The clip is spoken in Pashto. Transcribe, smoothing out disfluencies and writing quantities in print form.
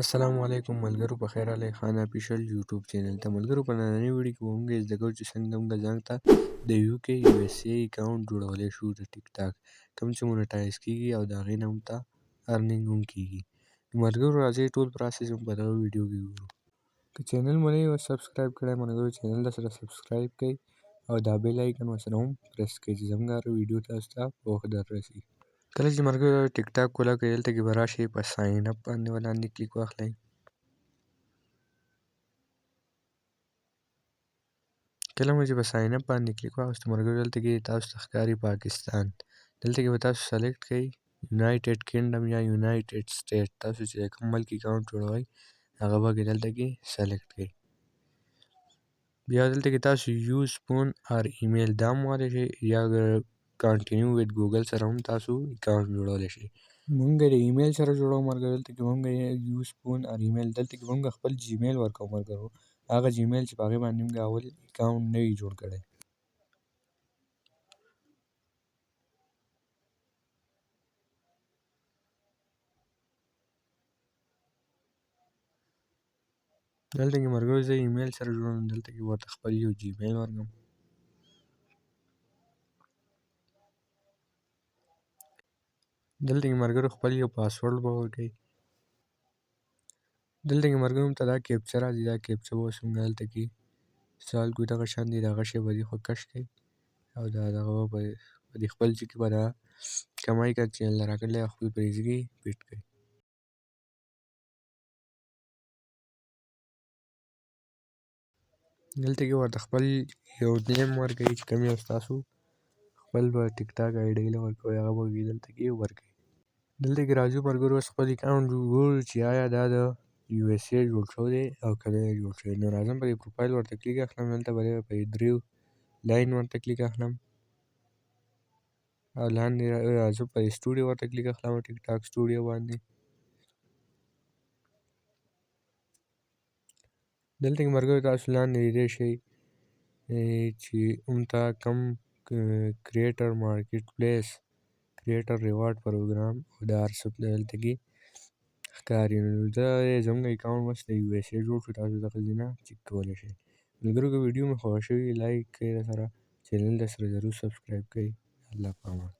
السلام علیکم ملګرو، په خیر علی خان افیشل یوټیوب چینل ته ملګرو. په نننۍ ویډیو کې به موږ زده کوو چې څنګه موږ ځان ته د یو کې یو اس ای اکاونټ جوړولی شو د ټیک ټاک، کوم چې مونیټایز کیږي او د هغې نه موږ ته ارنینګ هم کیږي. ملګرو راځئ ټول پروسس هم په دغه ویډیو کې وګورو. که چینل مو نه وي سبسکرایب کړی ملګرو، چینل درسره سبسکرایب کړئ او دا بیل آیکن ورسره هم پرس کړئ چې زموږ هر ویډیو تاسو ته په وخت دررسي. کله چې ملګرو ټیک ټاک ولګوئ دلته کې به راشئ په ساین اپ باندې ولاندې کلیک واخلئ. کله مو چې په ساین اپ باندې کلیک واخیستو ملګرو دلته کې تاسو ته ښکاري پاکستان، دلته کې به تاسو سلیکټ کړئ یونایټډ کینګډم یا یونایټډ سټیټ. تاسو چې کوم ملک اکاونټ جوړوئ هغه به دلته کې سلیکټ کړئ. بیا دلته کې تاسو یوز فون اور ایمیل دا هم وهلی شئ یا کانټینیو ویت ګوګل سره هم تاسو اکاونټ جوړولی شئ. مونږ د ایمیل سره جوړوو ملګرو، دلته کې مونږ یوز فون اور ایمیل دلته کې مونږ خپل جیمیل ورکوو ملګرو، هغه جیمیل چې په هغې باندې مونږ اول اکاونټ نه وي جوړ کړی. دلته کې ملګرو زه ایمیل سره جوړوم، دلته کې ورته خپل یو جیمیل ورکړم. دلته کې ملګرو خپل یو پاسورډ به ورکړئ. دلته کې ملګرو موږ ته دا کیپچه راځي، دا کیپچه به اوس موږ دلته کې سوال کوو دغه شان دی، دغه شی به دې خو کش کړئ او دا دغه به په دې خپل ځای کې به دا کمای کا چینل راکړلی او خپل په دې ځای کې پیټ کړئ. دلته کې ورته خپل یو نیم ورکړئ چې کوم یو ستاسو خپل به ټیک ټاک آی ډي ورکوئ هغه به دلته کې ورکړئ. دلته کې راځو ملګرو اوس خپل اکاونټ وګورو چې آیا دا د یو اس ای جوړ شوی دی او که نه جوړ شوی. نو راځم په دې پروفایل ورته کلیک اخلم، دلته به په دې دریو لاین ورته کلیک اخلم او لاندې راځو په سټوډیو ورته کلیک اخلم ټیک ټاک سټوډیو باندې. دلته کې ملګرو تاسو لاندې لیدلی شئ چې موږ ته کوم کریټر مارکیټ پلیس کریټر ریوارډ پروګرام او دا هر څه دلته کې ښکاري. نو دا زموږ اکاونټ بس د یو اس ای جوړ شو، تاسو دغه ځای نه چک کولی شئ. ملګرو که ویډیو مو خوښه شوې لایک کړئ، راسره چینل درسره ضرور سبسکرایب کړئ. الله پامان.